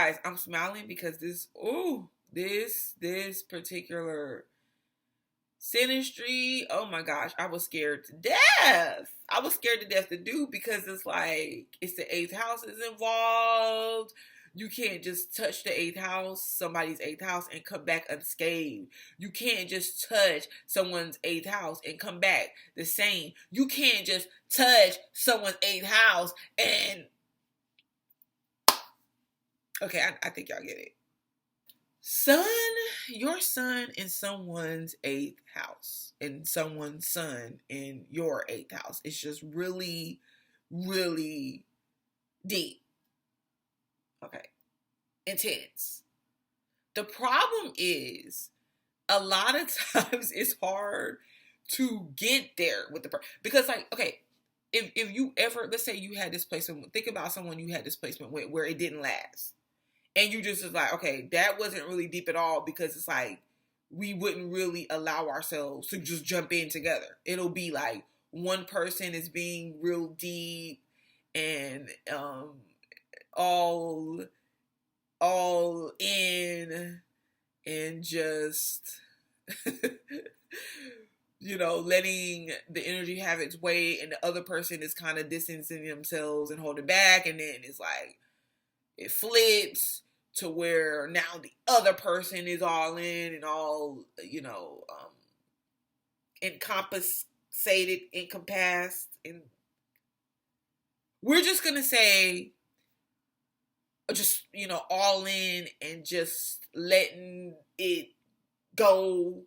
guys, I'm smiling because this particular Synastry, oh my gosh, I was scared to death. I was scared to death to do because it's like it's the eighth house is involved. You can't just touch the eighth house, somebody's eighth house, and come back unscathed. You can't just touch someone's eighth house and come back the same. You can't just touch someone's eighth house and okay, I think y'all get it. Sun, your sun in someone's eighth house, and someone's sun in your eighth house. It's just really, really deep. Okay. Intense. The problem is a lot of times it's hard to get there with the person. Because like, okay, if you ever, let's say you had this placement, think about someone you had this placement with where it didn't last. And you just was like, okay, that wasn't really deep at all because it's like we wouldn't really allow ourselves to just jump in together. It'll be like one person is being real deep and all in and just letting the energy have its way, and the other person is kind of distancing themselves and holding back, and then it's like it flips to where now the other person is all in and all, encompassed, and we're just going to say, just, all in and just letting it go.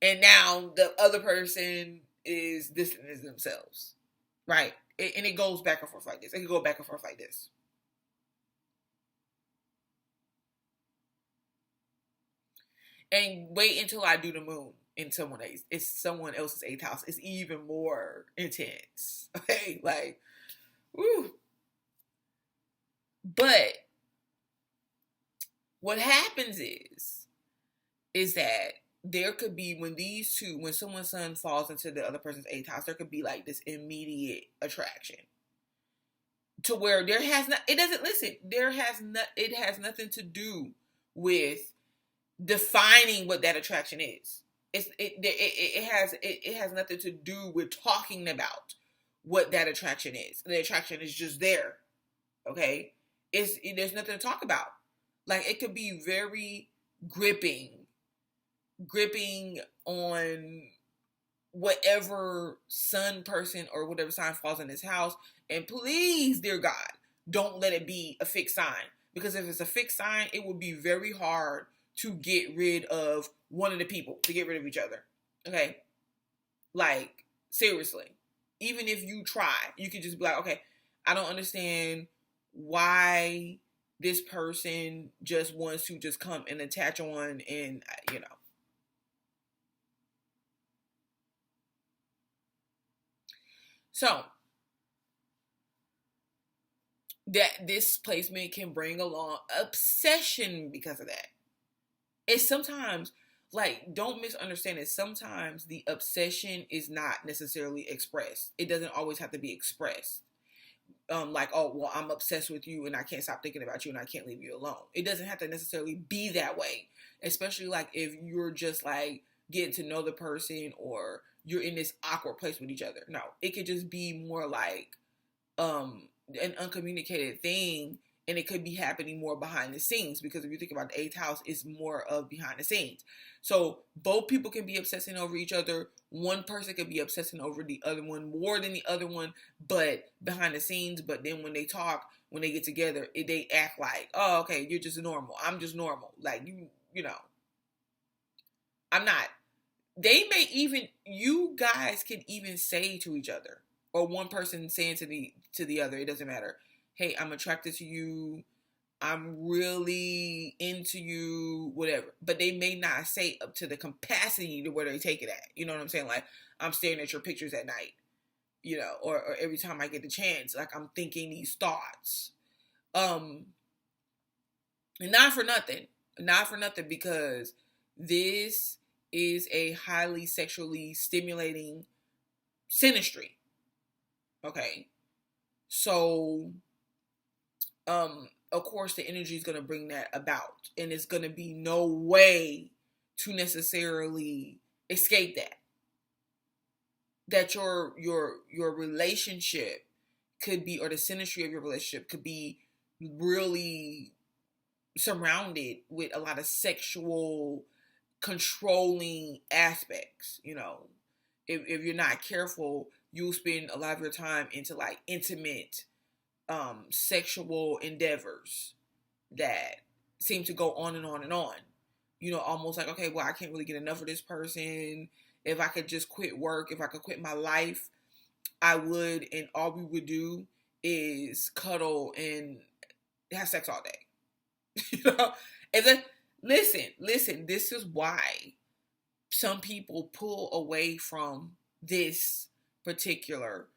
And now the other person is distancing themselves, right? And it goes back and forth like this. It can go back and forth like this. And wait until I do the moon in someone else's eighth house. It's even more intense. Okay, like, woo. But what happens is that there could be when someone's sun falls into the other person's eighth house, there could be like this immediate attraction to where it has nothing to do with defining what that attraction is. It has nothing to do with talking about what that attraction is. The attraction is just there. Okay? There's nothing to talk about. Like, it could be very gripping on whatever sun person or whatever sign falls in this house. And please, dear God, don't let it be a fixed sign. Because if it's a fixed sign, it would be very hard to get rid of one of the people, to get rid of each other. Okay? Like, seriously. Even if you try, you could just be like, okay, I don't understand why this person just wants to just come and attach on and, So, that this placement can bring along obsession because of that. It's sometimes, like, don't misunderstand it. Sometimes the obsession is not necessarily expressed. It doesn't always have to be expressed. Like, oh, well, I'm obsessed with you and I can't stop thinking about you and I can't leave you alone. It doesn't have to necessarily be that way. Especially, like, if you're just, like, getting to know the person or you're in this awkward place with each other. No, it could just be more like an uncommunicated thing, and it could be happening more behind the scenes, because if you think about the eighth house, it's more of behind the scenes. So both people can be obsessing over each other. One person could be obsessing over the other one more than the other one, but behind the scenes. But then when they talk, when they get together, they act like, oh, okay, you're just normal. I'm just normal. Like, I'm not. You guys can even say to each other, or one person saying to the other, it doesn't matter. Hey, I'm attracted to you. I'm really into you, whatever. But they may not say up to the capacity to where they take it at. You know what I'm saying? Like, I'm staring at your pictures at night, or every time I get the chance, like, I'm thinking these thoughts. And not for nothing, because this is a highly sexually stimulating synastry. Okay. So, of course the energy is going to bring that about, and it's going to be no way to necessarily escape that your relationship could be, or the synastry of your relationship could be really surrounded with a lot of sexual controlling aspects. If you're not careful, you'll spend a lot of your time into like intimate sexual endeavors that seem to go on and on and on. Almost like, okay, well, I can't really get enough of this person. If I could just quit work, if I could quit my life, I would, and all we would do is cuddle and have sex all day. And then listen, this is why some people pull away from this particular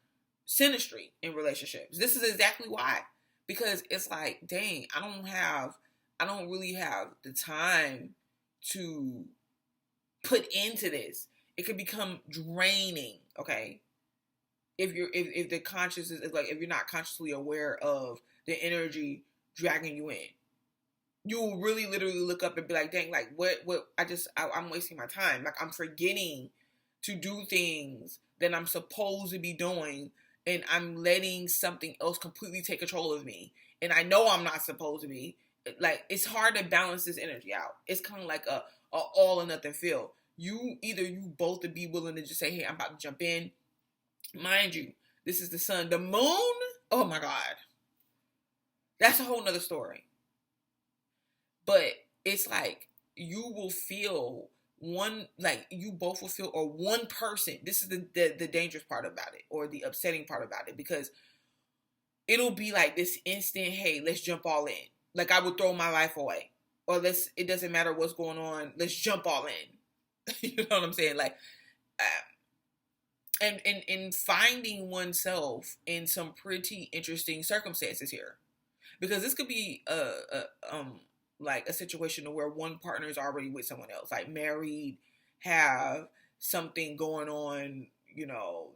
synastry in relationships. This is exactly why. Because it's like, dang, I don't really have the time to put into this. It could become draining, okay? If the consciousness is like, if you're not consciously aware of the energy dragging you in, you will really literally look up and be like, dang, like what I'm wasting my time. Like I'm forgetting to do things that I'm supposed to be doing, and I'm letting something else completely take control of me. And I know I'm not supposed to be. Like, it's hard to balance this energy out. It's kind of like a all or nothing feel. You both to be willing to just say, hey, I'm about to jump in. Mind you, this is the sun. The moon, oh my God. That's a whole nother story. But it's like you will feel you both will feel, or one person, this is the dangerous part about it, or the upsetting part about it, because it'll be like this instant, hey, let's jump all in. Like I would throw my life away. Or it doesn't matter what's going on, let's jump all in. You know what I'm saying? Like, and finding oneself in some pretty interesting circumstances here. Because this could be like a situation where one partner is already with someone else, like married, have something going on,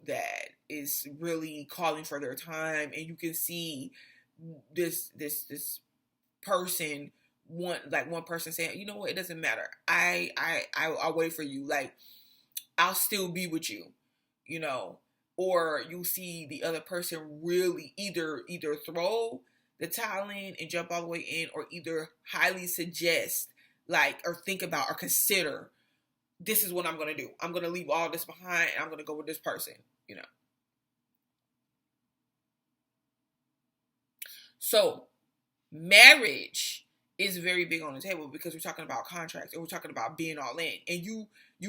that is really calling for their time, and you can see this person, one person saying, you know what, it doesn't matter. I'll wait for you. Like, I'll still be with you, or you see the other person really either throw the towel in and jump all the way in, or either highly suggest, like, or think about or consider, this is what I'm going to do. I'm going to leave all this behind and I'm going to go with this person, So marriage is very big on the table because we're talking about contracts and we're talking about being all in. And you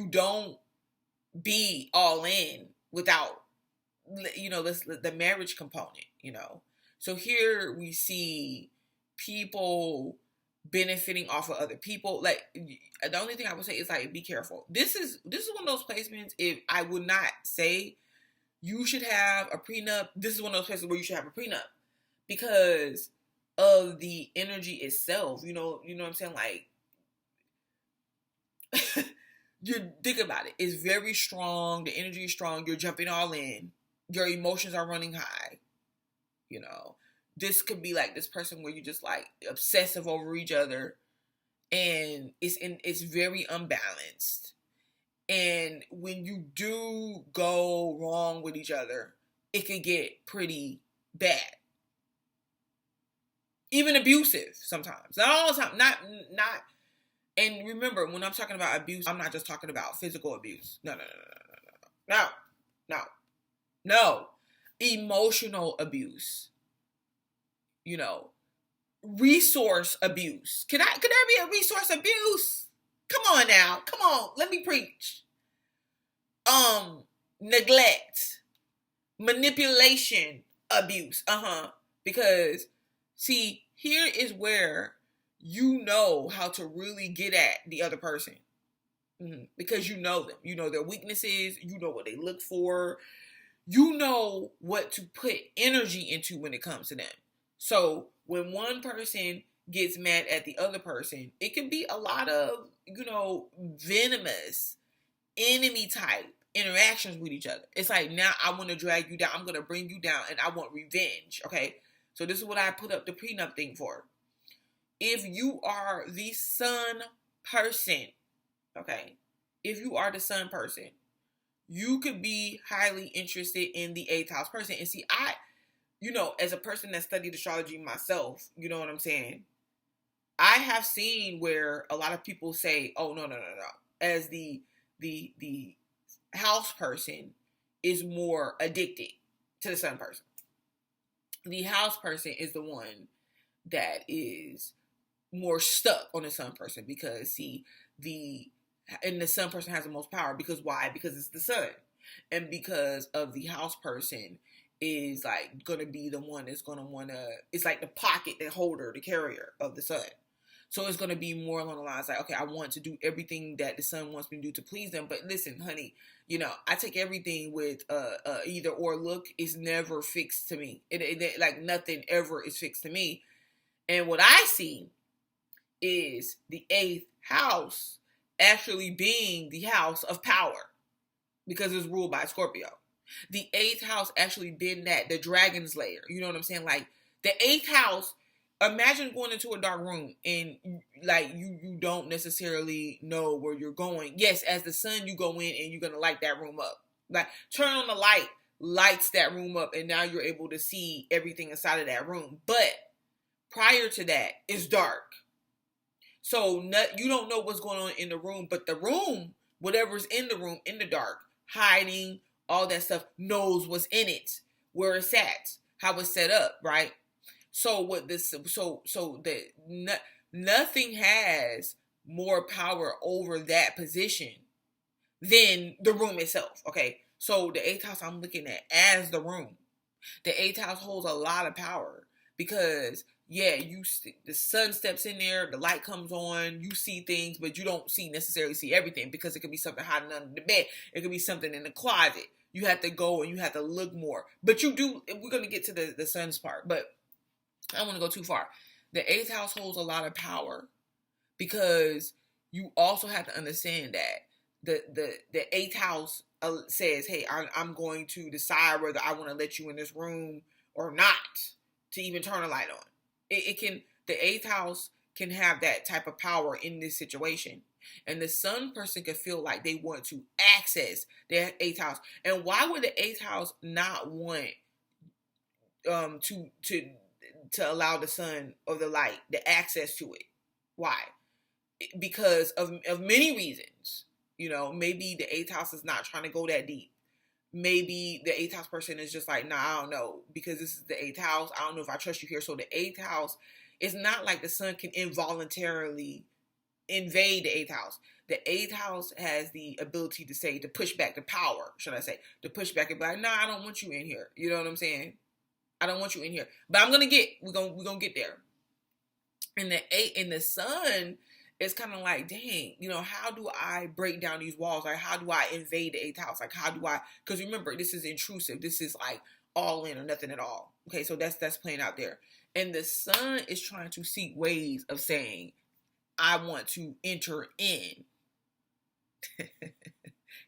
don't be all in without, the marriage component, So here we see people benefiting off of other people. Like, the only thing I would say is, like, be careful. This is one of those placements, if I would not say you should have a prenup, this is one of those places where you should have a prenup because of the energy itself. You know what I'm saying? Like, you think about it. It's very strong. The energy is strong. You're jumping all in. Your emotions are running high. This could be like this person where you're just like obsessive over each other, and it's very unbalanced. And when you do go wrong with each other, it can get pretty bad. Even abusive sometimes. Not all the time. Not. And remember, when I'm talking about abuse, I'm not just talking about physical abuse. No. Emotional abuse. Resource abuse. Could there be a resource abuse? Come on now. Come on. Let me preach. Neglect. Manipulation abuse. Because, see, here is where you know how to really get at the other person. Because you know them. You know their weaknesses. You know what they look for. You know what to put energy into when it comes to them. So when one person gets mad at the other person, it can be a lot of, venomous, enemy type interactions with each other. It's like, now I want to drag you down. I'm going to bring you down and I want revenge. Okay. So this is what I put up the prenup thing for. if you are the sun person, okay, if you are the sun person, you could be highly interested in the 8th house person. And see, as a person that studied astrology myself, you know what I'm saying? I have seen where a lot of people say, oh, no. As the house person is more addicted to the sun person. The house person is the one that is more stuck on the sun person because, see, the sun person has the most power. Because why? Because it's the sun. And because of the house person is like going to be the one that's going to want to, it's like the pocket, the holder, the carrier of the sun. So it's going to be more along the lines like, okay, I want to do everything that the sun wants me to do to please them. But listen, honey, I take everything with either or look. It's never fixed to me. It like nothing ever is fixed to me. And what I see is the 8th house actually being the house of power because it's ruled by Scorpio. The 8th house actually been the dragon's lair. You know what I'm saying? Like the 8th house, imagine going into a dark room and like you don't necessarily know where you're going. Yes, as the sun, you go in and you're going to light that room up. Like turn on the light, lights that room up, and now you're able to see everything inside of that room. But prior to that, it's dark. So you don't know what's going on in the room, but the room, whatever's in the room, in the dark, hiding, all that stuff, knows what's in it, where it's at, how it's set up, right? So nothing has more power over that position than the room itself. Okay, so the 8th house I'm looking at as the room. The 8th house holds a lot of power because the sun steps in there, the light comes on, you see things, but you don't necessarily see everything because it could be something hiding under the bed. It could be something in the closet. You have to go and you have to look more. But you do, we're going to get to the sun's part, but I don't want to go too far. The 8th house holds a lot of power because you also have to understand that the 8th house says, hey, I'm going to decide whether I want to let you in this room or not to even turn the light on. The 8th house can have that type of power in this situation. And the sun person can feel like they want to access their 8th house. And why would the 8th house not want to allow the sun or the light the access to it? Why? Because of many reasons. Maybe the 8th house is not trying to go that deep. Maybe the 8th house person is just like, nah, I don't know, because this is the 8th house. I don't know if I trust you here. So the 8th house is not like the sun can involuntarily invade the 8th house. The 8th house has the ability to push back the power, should I say, to push back and be like, nah, I don't want you in here. You know what I'm saying? I don't want you in here. But we're gonna get there. And the sun is kind of like, dang, how do I break down these walls? Like, how do I invade the 8th house? Like, because remember, this is intrusive. This is like all in or nothing at all. Okay, so that's playing out there. And the sun is trying to seek ways of saying, I want to enter in.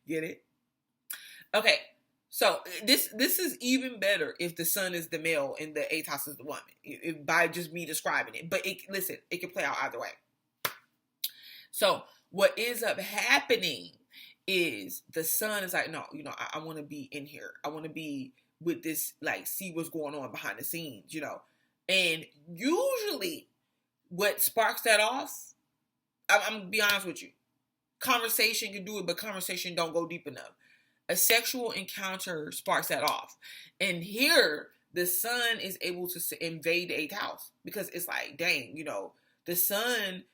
Get it? Okay, so this is even better if the sun is the male and the 8th house is the woman, by just me describing it. But it can play out either way. So what ends up happening is the sun is like, no, I want to be in here. I want to be with this, like, see what's going on behind the scenes, And usually what sparks that off, I'm going to be honest with you, conversation can do it, but conversation don't go deep enough. A sexual encounter sparks that off. And here, the sun is able to invade the 8th house because it's like, dang, the sun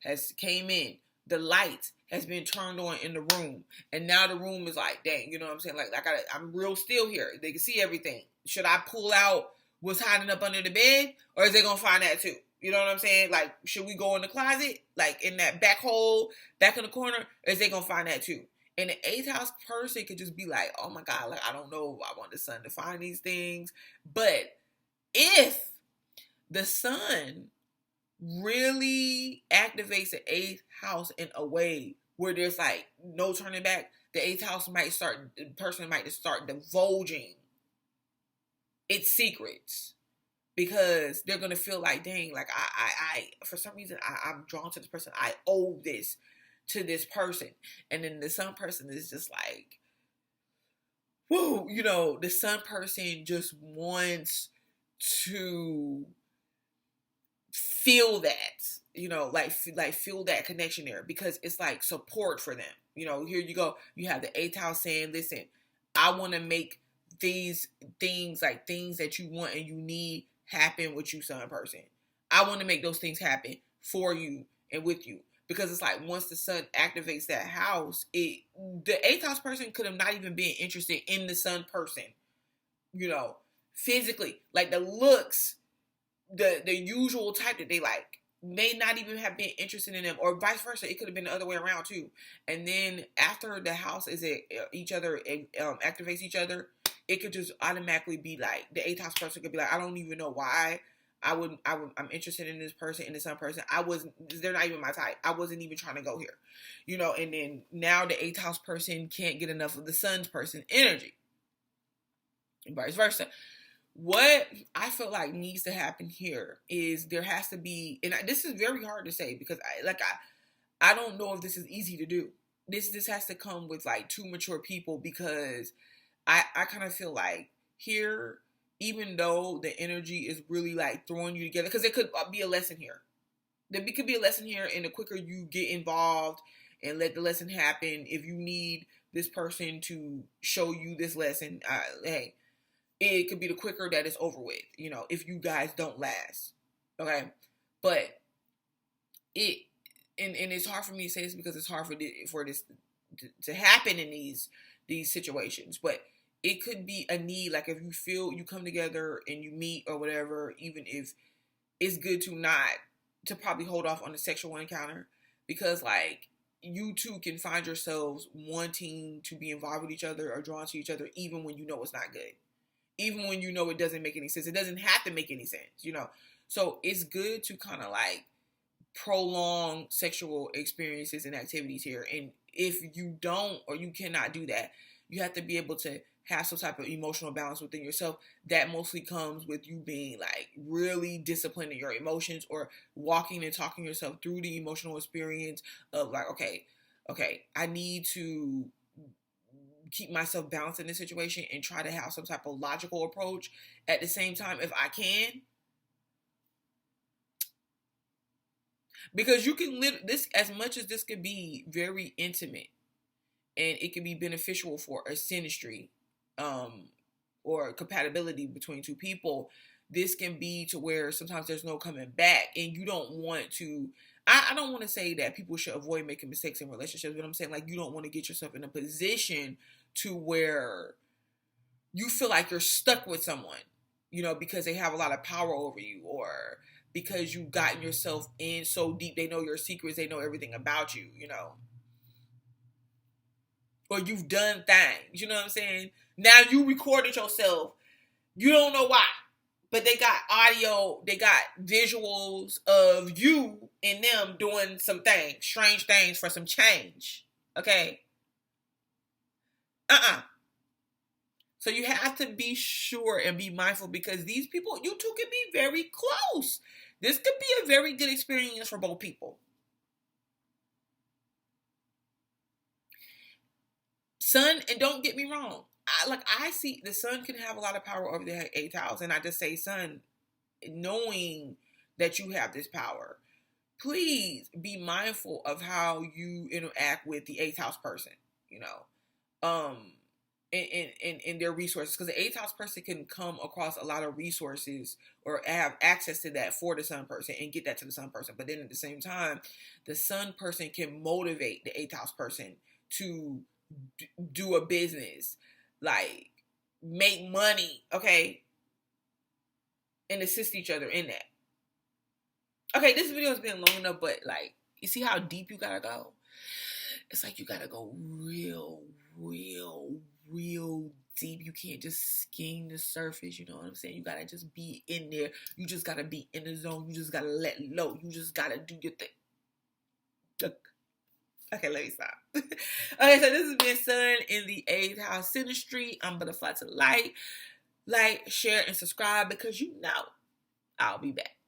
has came in. The light has been turned on in the room. And now the room is like, dang, you know what I'm saying? Like I'm real still here. They can see everything. Should I pull out what's hiding up under the bed? Or is they going to find that too? You know what I'm saying? Like, should we go in the closet? Like in that back hole, back in the corner? Or is they going to find that too? And the 8th house person could just be like, oh my God, like, I don't know. I want the sun to find these things. But if the sun really activates the 8th house in a way where there's like no turning back, the 8th house the person might start divulging its secrets because they're gonna feel like, dang, like I for some reason I'm drawn to this person. I owe this to this person. And then the sun person is just like, whoa, the sun person just wants to feel that, like feel that connection there, because it's like support for them. Here you go. You have the 8th house saying, listen, I want to make these things, like things that you want and you need, happen with you, sun person. I want to make those things happen for you and with you. Because it's like, once the sun activates that house, the 8th house person could have not even been interested in the sun person, physically. Like the looks, the usual type that they like, may not even have been interested in them, or vice versa. It could have been the other way around too. And then after the house is at each other, activates each other, it could just automatically be like, the 8th house person could be like, I don't even know why I'm interested in this person, in the sun person. They're not even my type. I wasn't even trying to go here, and then now the 8th house person can't get enough of the sun's person energy, and vice versa. What I feel like needs to happen here is there has to be, and this is very hard to say because I don't know if this is easy to do. This has to come with like 2 mature people, because I kind of feel like here, even though the energy is really like throwing you together, because it could be a lesson here. There could be a lesson here, and the quicker you get involved and let the lesson happen, if you need this person to show you this lesson, hey, it could be the quicker that it's over with, if you guys don't last. Okay. But and it's hard for me to say this because it's hard for this to happen in these situations. But it could be a need, like if you feel you come together and you meet or whatever, even if it's good to probably hold off on the sexual encounter, because like you two can find yourselves wanting to be involved with each other or drawn to each other, even when it's not good. Even when it doesn't make any sense. It doesn't have to make any sense, So it's good to kind of like prolong sexual experiences and activities here. And if you don't, or you cannot do that, you have to be able to have some type of emotional balance within yourself. That mostly comes with you being like really disciplined in your emotions, or walking and talking yourself through the emotional experience of like, okay, I need to keep myself balanced in this situation and try to have some type of logical approach at the same time if I can. Because you can this, as much as this could be very intimate and it can be beneficial for a synastry or compatibility between 2 people, this can be to where sometimes there's no coming back, and you don't want to. I don't want to say that people should avoid making mistakes in relationships, but I'm saying like you don't want to get yourself in a position to where you feel like you're stuck with someone, because they have a lot of power over you, or because you've gotten yourself in so deep, they know your secrets, they know everything about you, or you've done things, you know what I'm saying? Now you recorded yourself, you don't know why, but they got audio, they got visuals of you and them doing some things, strange things for some change, okay? So you have to be sure and be mindful, because these people, you two can be very close. This could be a very good experience for both people. Sun, and don't get me wrong, I see the sun can have a lot of power over the 8th house, and I just say, sun, knowing that you have this power, please be mindful of how you interact with the 8th house person, in their resources, because the 8th house person can come across a lot of resources or have access to that for the sun person and get that to the sun person. But then at the same time, the sun person can motivate the 8th house person to do a business, like make money, okay, and assist each other in that. Okay, this video has been long enough, but like, you see how deep you gotta go? It's like you gotta go real deep. You can't just skim the surface, you know what I'm saying? You gotta just be in there. You just gotta be in the zone. You just gotta let low. You just gotta do your thing. Okay, let me stop. Okay, so this has been Sun in the 8th house synastry. I'm Butterfly to Light. Like, share, and subscribe, because I'll be back.